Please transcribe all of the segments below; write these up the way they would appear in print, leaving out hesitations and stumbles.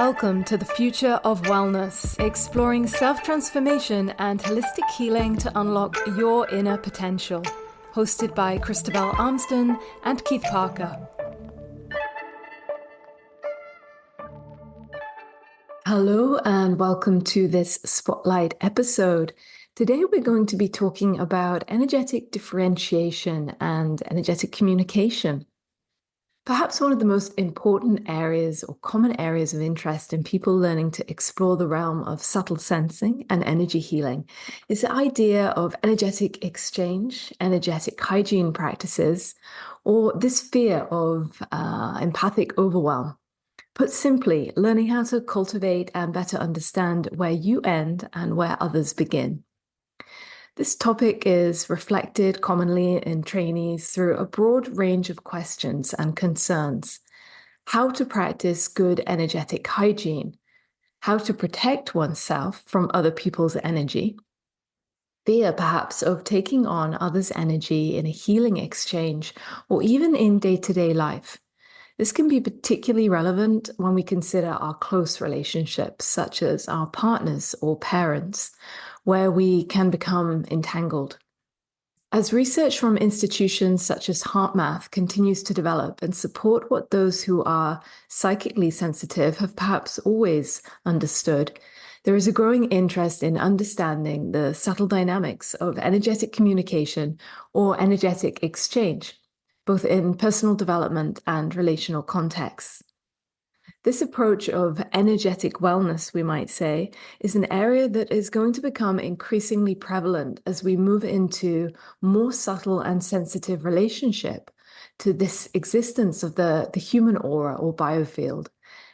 Welcome to the future of wellness, exploring self-transformation and holistic healing to unlock your inner potential. Hosted by Christabel Armsden and Keith Parker. Hello and welcome to this Spotlight episode. Today we're going to be talking about energetic differentiation and energetic communication. Perhaps one of the most important areas or common areas of interest in people learning to explore the realm of subtle sensing and energy healing is the idea of energetic exchange, energetic hygiene practices, or this fear of empathic overwhelm. Put simply, learning how to cultivate and better understand where you end and where others begin. This topic is reflected commonly in trainees through a broad range of questions and concerns. How to practice good energetic hygiene, how to protect oneself from other people's energy, fear perhaps of taking on others' energy in a healing exchange or even in day-to-day life. This can be particularly relevant when we consider our close relationships, such as our partners or parents, where we can become entangled. As research from institutions such as HeartMath continues to develop and support what those who are psychically sensitive have perhaps always understood, there is a growing interest in understanding the subtle dynamics of energetic communication or energetic exchange, both in personal development and relational contexts. This approach of energetic wellness, we might say, is an area that is going to become increasingly prevalent as we move into more subtle and sensitive relationship to this existence of the human aura or biofield,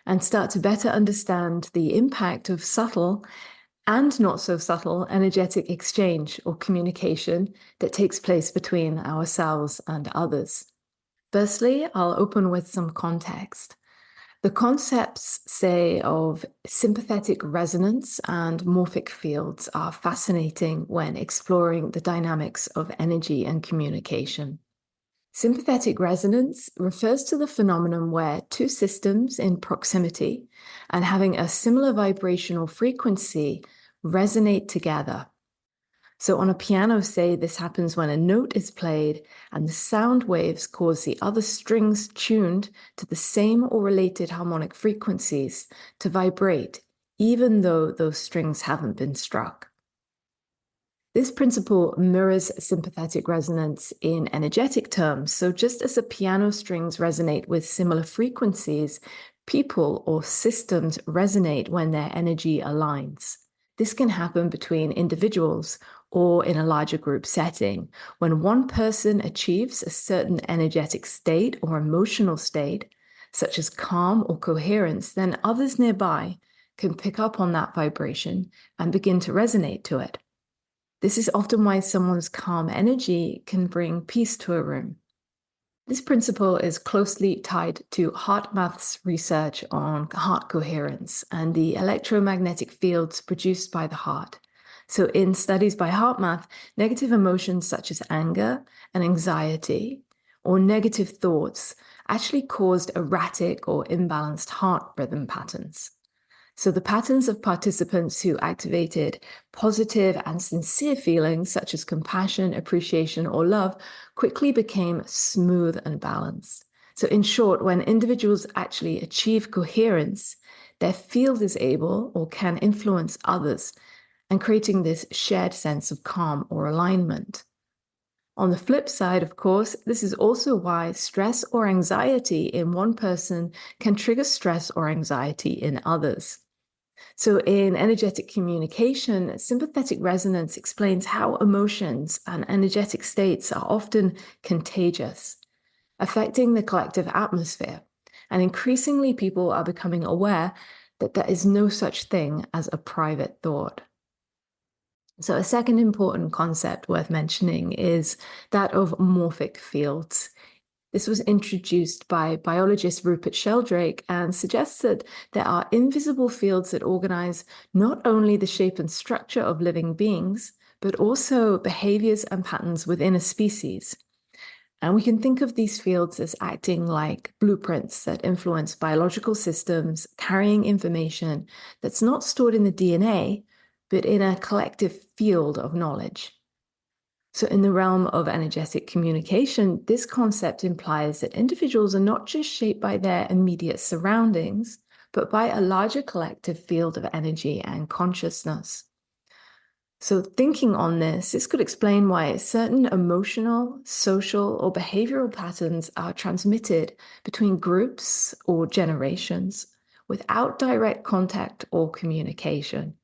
and start to better understand the impact of subtle and not so subtle energetic exchange or communication that takes place between ourselves and others. Firstly, I'll open with some context. The concepts, say, of sympathetic resonance and morphic fields are fascinating when exploring the dynamics of energy and communication. Sympathetic resonance refers to the phenomenon where two systems in proximity and having a similar vibrational frequency resonate together. So on a piano, say, this happens when a note is played and the sound waves cause the other strings tuned to the same or related harmonic frequencies to vibrate, even though those strings haven't been struck. This principle mirrors sympathetic resonance in energetic terms. So just as the piano strings resonate with similar frequencies, people or systems resonate when their energy aligns. This can happen between individuals or in a larger group setting. When one person achieves a certain energetic state or emotional state, such as calm or coherence, then others nearby can pick up on that vibration and begin to resonate to it. This is often why someone's calm energy can bring peace to a room. This principle is closely tied to HeartMath's research on heart coherence and the electromagnetic fields produced by the heart. So in studies by HeartMath, negative emotions such as anger and anxiety or negative thoughts actually caused erratic or imbalanced heart rhythm patterns. So the patterns of participants who activated positive and sincere feelings such as compassion, appreciation, or love quickly became smooth and balanced. So in short, when individuals actually achieve coherence, their field is able or can influence others and creating this shared sense of calm or alignment. On the flip side, of course, this is also why stress or anxiety in one person can trigger stress or anxiety in others. So in energetic communication, sympathetic resonance explains how emotions and energetic states are often contagious, affecting the collective atmosphere. And increasingly, people are becoming aware that there is no such thing as a private thought. So a second important concept worth mentioning is that of morphic fields. This was introduced by biologist Rupert Sheldrake and suggests that there are invisible fields that organize not only the shape and structure of living beings, but also behaviors and patterns within a species. And we can think of these fields as acting like blueprints that influence biological systems, carrying information that's not stored in the DNA, but in a collective field of knowledge. So, in the realm of energetic communication, this concept implies that individuals are not just shaped by their immediate surroundings, but by a larger collective field of energy and consciousness. So, thinking on this could explain why certain emotional, social, or behavioral patterns are transmitted between groups or generations without direct contact or communication.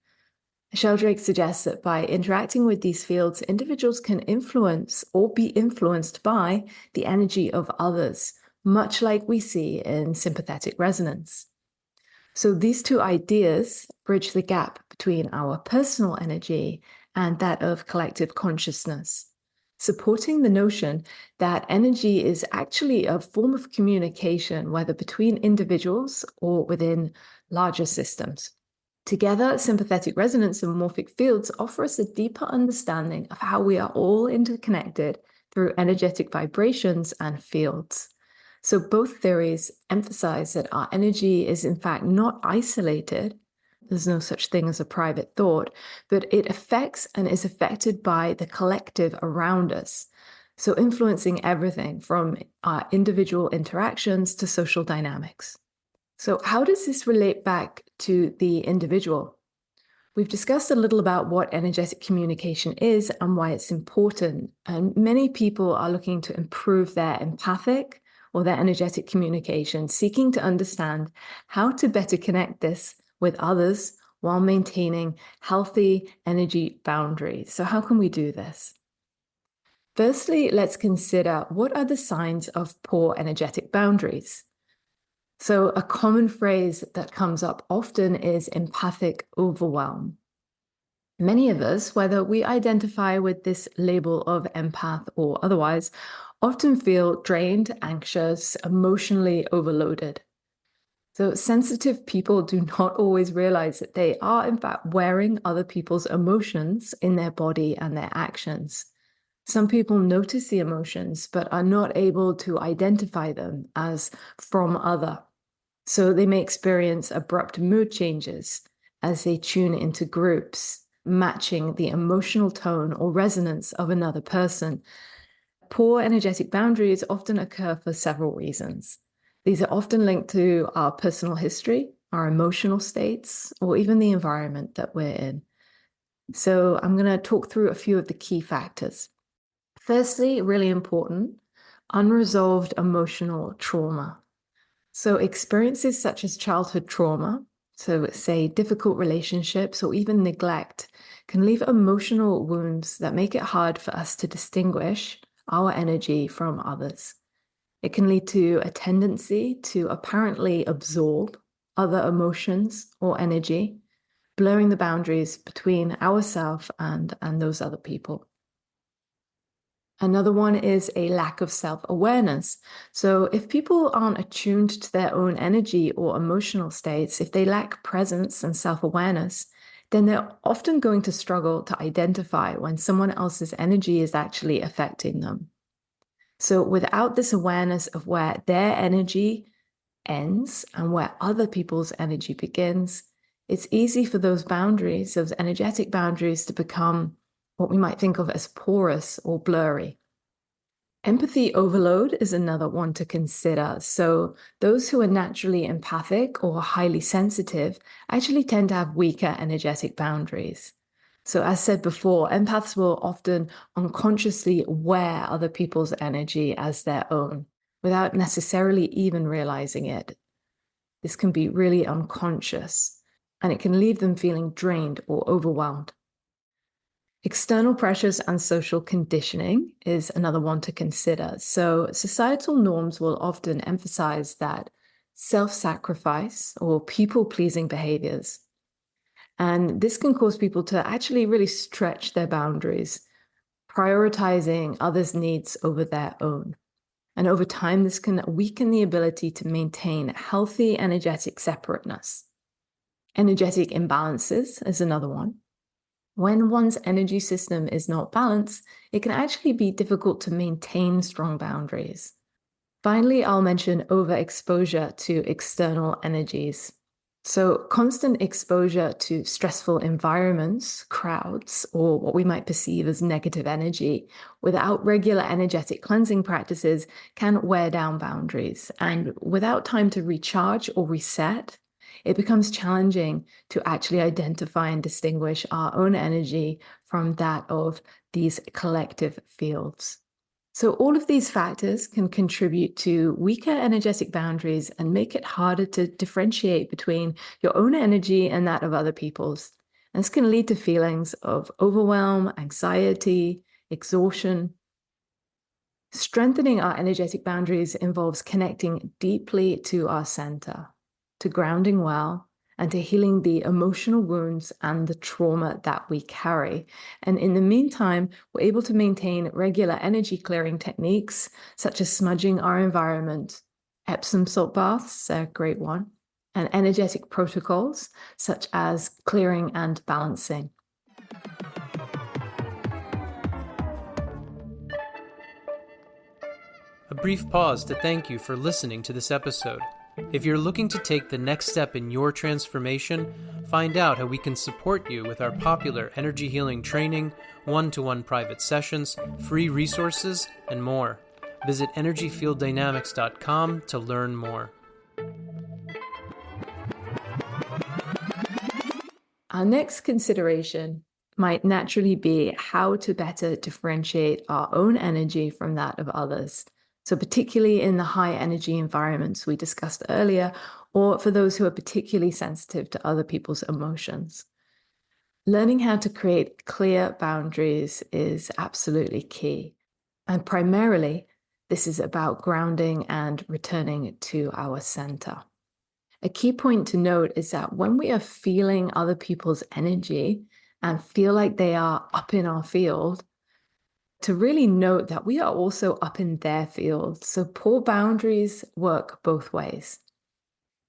Sheldrake suggests that by interacting with these fields, individuals can influence or be influenced by the energy of others, much like we see in sympathetic resonance. So these two ideas bridge the gap between our personal energy and that of collective consciousness, supporting the notion that energy is actually a form of communication, whether between individuals or within larger systems. Together, sympathetic resonance and morphic fields offer us a deeper understanding of how we are all interconnected through energetic vibrations and fields. So both theories emphasize that our energy is in fact not isolated. There's no such thing as a private thought, but it affects and is affected by the collective around us. So influencing everything from our individual interactions to social dynamics. So how does this relate back to the individual? We've discussed a little about what energetic communication is and why it's important. And many people are looking to improve their empathic or their energetic communication, seeking to understand how to better connect this with others while maintaining healthy energy boundaries. So how can we do this? Firstly, let's consider what are the signs of poor energetic boundaries. So a common phrase that comes up often is empathic overwhelm. Many of us, whether we identify with this label of empath or otherwise, often feel drained, anxious, emotionally overloaded. So sensitive people do not always realize that they are, in fact, wearing other people's emotions in their body and their actions. Some people notice the emotions, but are not able to identify them as from other. So they may experience abrupt mood changes as they tune into groups, matching the emotional tone or resonance of another person. Poor energetic boundaries often occur for several reasons. These are often linked to our personal history, our emotional states, or even the environment that we're in. So I'm going to talk through a few of the key factors. Firstly, really important, unresolved emotional trauma. So experiences such as childhood trauma, so say difficult relationships or even neglect, can leave emotional wounds that make it hard for us to distinguish our energy from others. It can lead to a tendency to apparently absorb other emotions or energy, blurring the boundaries between ourselves and those other people. Another one is a lack of self-awareness. So if people aren't attuned to their own energy or emotional states, if they lack presence and self-awareness, then they're often going to struggle to identify when someone else's energy is actually affecting them. So without this awareness of where their energy ends and where other people's energy begins, it's easy for those boundaries, those energetic boundaries, to become what we might think of as porous or blurry. Empathy overload is another one to consider. So those who are naturally empathic or highly sensitive actually tend to have weaker energetic boundaries. So as said before, empaths will often unconsciously wear other people's energy as their own without necessarily even realizing it. This can be really unconscious, and it can leave them feeling drained or overwhelmed. External pressures and social conditioning is another one to consider. So societal norms will often emphasize that self-sacrifice or people-pleasing behaviors. And this can cause people to actually really stretch their boundaries, prioritizing others' needs over their own. And over time, this can weaken the ability to maintain healthy energetic separateness. Energetic imbalances is another one. When one's energy system is not balanced, it can actually be difficult to maintain strong boundaries. Finally, I'll mention overexposure to external energies. So, constant exposure to stressful environments, crowds, or what we might perceive as negative energy without regular energetic cleansing practices can wear down boundaries. And without time to recharge or reset, it becomes challenging to actually identify and distinguish our own energy from that of these collective fields. So, all of these factors can contribute to weaker energetic boundaries and make it harder to differentiate between your own energy and that of other people's. And this can lead to feelings of overwhelm, anxiety, exhaustion. Strengthening our energetic boundaries involves connecting deeply to our center, to grounding well, and to healing the emotional wounds and the trauma that we carry. And in the meantime, we're able to maintain regular energy clearing techniques, such as smudging our environment. Epsom salt baths are a great one, and energetic protocols, such as clearing and balancing. A brief pause to thank you for listening to this episode. If you're looking to take the next step in your transformation, find out how we can support you with our popular energy healing training, one-to-one private sessions, free resources, and more. Visit energyfielddynamics.com to learn more. Our next consideration might naturally be how to better differentiate our own energy from that of others. So particularly in the high energy environments we discussed earlier, or for those who are particularly sensitive to other people's emotions. Learning how to create clear boundaries is absolutely key. And primarily, this is about grounding and returning to our center. A key point to note is that when we are feeling other people's energy and feel like they are up in our field, to really note that we are also up in their field. So poor boundaries work both ways.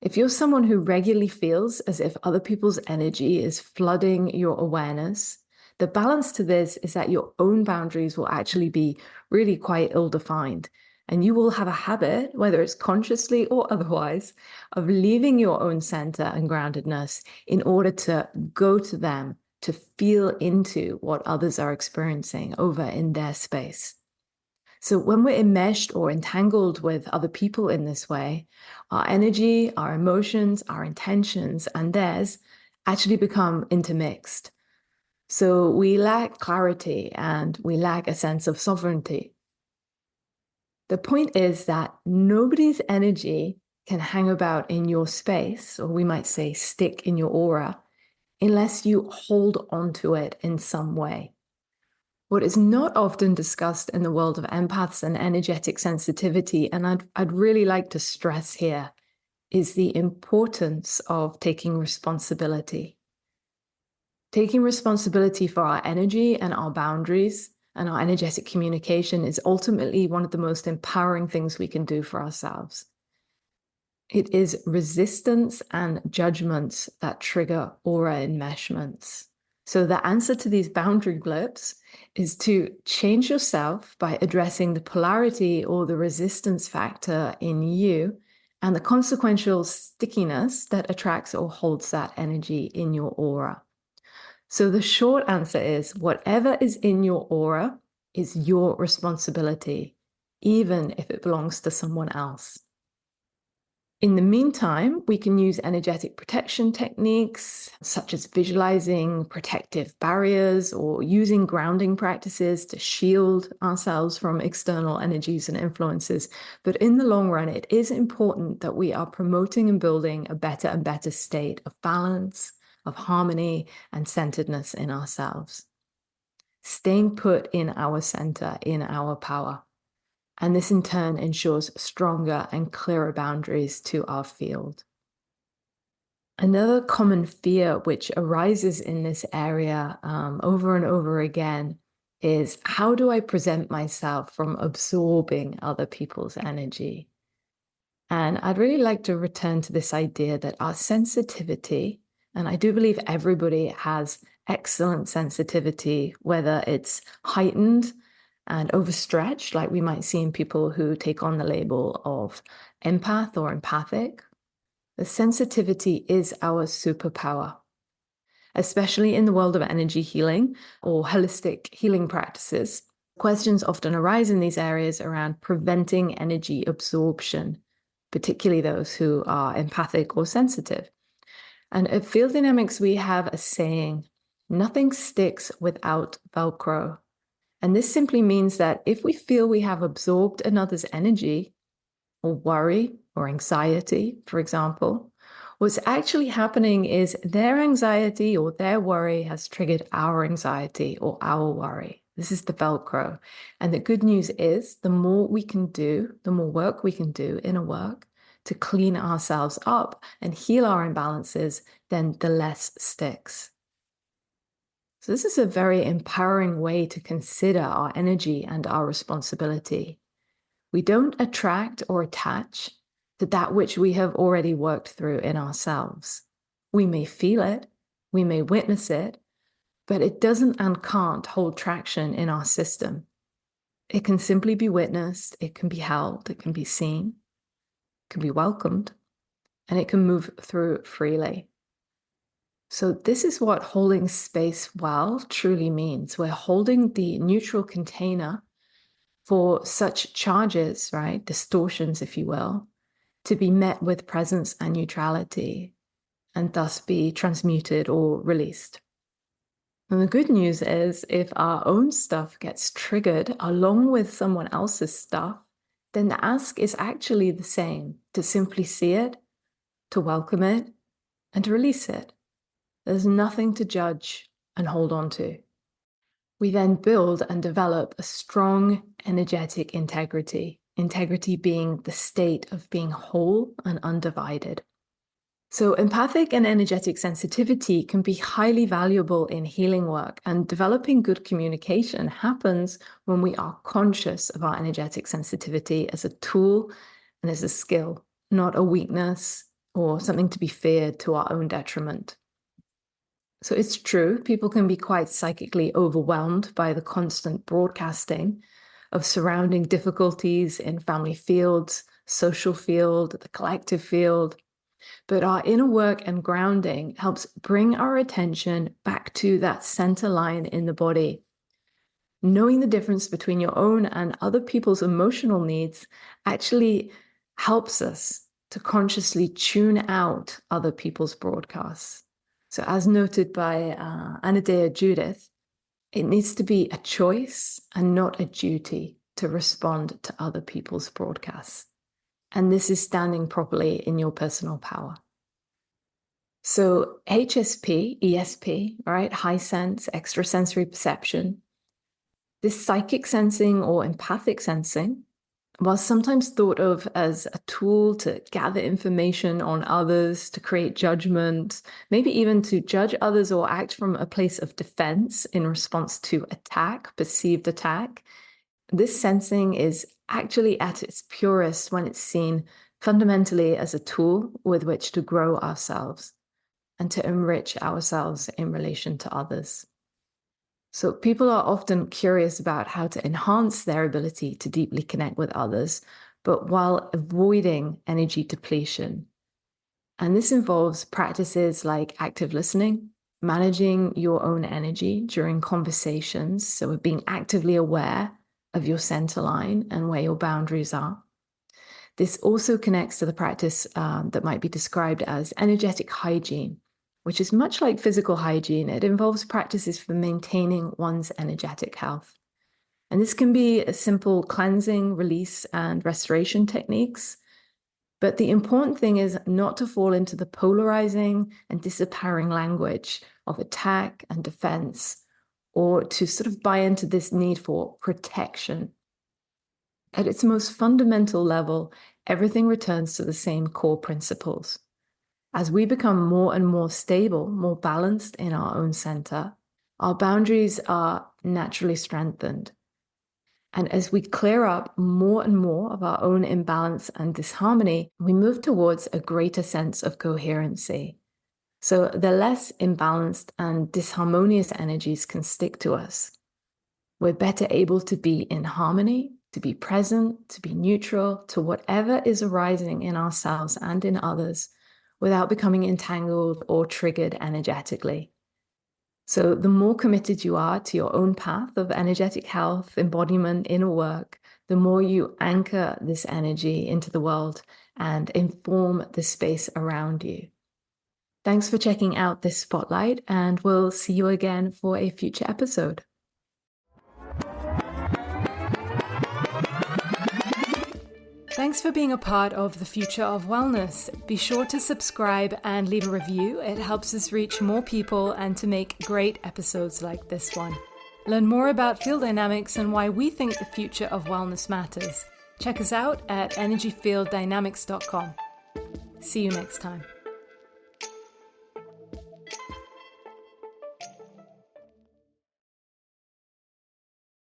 If you're someone who regularly feels as if other people's energy is flooding your awareness, the balance to this is that your own boundaries will actually be really quite ill-defined. And you will have a habit, whether it's consciously or otherwise, of leaving your own center and groundedness in order to go to them, to feel into what others are experiencing over in their space. So when we're enmeshed or entangled with other people in this way, our energy, our emotions, our intentions, and theirs actually become intermixed. So we lack clarity and we lack a sense of sovereignty. The point is that nobody's energy can hang about in your space, or we might say stick in your aura, unless you hold onto it in some way. What is not often discussed in the world of empaths and energetic sensitivity, and I'd really like to stress here, is the importance of taking responsibility. Taking responsibility for our energy and our boundaries and our energetic communication is ultimately one of the most empowering things we can do for ourselves. It is resistance and judgments that trigger aura enmeshments. So the answer to these boundary blips is to change yourself by addressing the polarity or the resistance factor in you and the consequential stickiness that attracts or holds that energy in your aura. So the short answer is whatever is in your aura is your responsibility, even if it belongs to someone else. In the meantime, we can use energetic protection techniques such as visualizing protective barriers or using grounding practices to shield ourselves from external energies and influences. But in the long run, it is important that we are promoting and building a better and better state of balance, of harmony, and centeredness in ourselves. Staying put in our center, in our power. And this in turn ensures stronger and clearer boundaries to our field. Another common fear which arises in this area over and over again is, how do I present myself from absorbing other people's energy? And I'd really like to return to this idea that our sensitivity And I do believe everybody has excellent sensitivity, whether it's heightened and overstretched, like we might see in people who take on the label of empath or empathic. The sensitivity is our superpower, especially in the world of energy healing or holistic healing practices. Questions often arise in these areas around preventing energy absorption, particularly those who are empathic or sensitive. And at Field Dynamics, we have a saying, nothing sticks without Velcro. And this simply means that if we feel we have absorbed another's energy or worry or anxiety, for example, what's actually happening is their anxiety or their worry has triggered our anxiety or our worry. This is the Velcro. And the good news is the more we can do, the more work we can do inner work to clean ourselves up and heal our imbalances, then the less sticks. So this is a very empowering way to consider our energy and our responsibility. We don't attract or attach to that which we have already worked through in ourselves. We may feel it, we may witness it, but it doesn't and can't hold traction in our system. It can simply be witnessed, it can be held, it can be seen, it can be welcomed, and it can move through freely. So this is what holding space well truly means. We're holding the neutral container for such charges, right, distortions, if you will, to be met with presence and neutrality, and thus be transmuted or released. And the good news is if our own stuff gets triggered along with someone else's stuff, then the ask is actually the same, to simply see it, to welcome it, and to release it. There's nothing to judge and hold on to. We then build and develop a strong energetic integrity, integrity being the state of being whole and undivided. So empathic and energetic sensitivity can be highly valuable in healing work, and developing good communication happens when we are conscious of our energetic sensitivity as a tool and as a skill, not a weakness or something to be feared to our own detriment. So it's true, people can be quite psychically overwhelmed by the constant broadcasting of surrounding difficulties in family fields, social field, the collective field. But our inner work and grounding helps bring our attention back to that center line in the body. Knowing the difference between your own and other people's emotional needs actually helps us to consciously tune out other people's broadcasts. So as noted by Anadea Judith, it needs to be a choice and not a duty to respond to other people's broadcasts. And this is standing properly in your personal power. So HSP, ESP, right? High sense, extrasensory perception. This psychic sensing or empathic sensing was sometimes thought of as a tool to gather information on others, to create judgment, maybe even to judge others or act from a place of defense in response to attack, perceived attack. This sensing is actually at its purest when it's seen fundamentally as a tool with which to grow ourselves and to enrich ourselves in relation to others. So people are often curious about how to enhance their ability to deeply connect with others, but while avoiding energy depletion. And this involves practices like active listening, managing your own energy during conversations, so being actively aware of your center line and where your boundaries are. This also connects to the practice that might be described as energetic hygiene, which is much like physical hygiene. It involves practices for maintaining one's energetic health. And this can be a simple cleansing, release, and restoration techniques. But the important thing is not to fall into the polarizing and disempowering language of attack and defense, or to sort of buy into this need for protection. At its most fundamental level, everything returns to the same core principles. As we become more and more stable, more balanced in our own center, our boundaries are naturally strengthened. And as we clear up more and more of our own imbalance and disharmony, we move towards a greater sense of coherency. So the less imbalanced and disharmonious energies can stick to us. We're better able to be in harmony, to be present, to be neutral to whatever is arising in ourselves and in others without becoming entangled or triggered energetically. So the more committed you are to your own path of energetic health, embodiment, inner work, the more you anchor this energy into the world and inform the space around you. Thanks for checking out this spotlight, and we'll see you again for a future episode. Thanks for being a part of the Future of Wellness. Be sure to subscribe and leave a review. It helps us reach more people and to make great episodes like this one. Learn more about field dynamics and why we think the future of wellness matters. Check us out at energyfielddynamics.com. See you next time.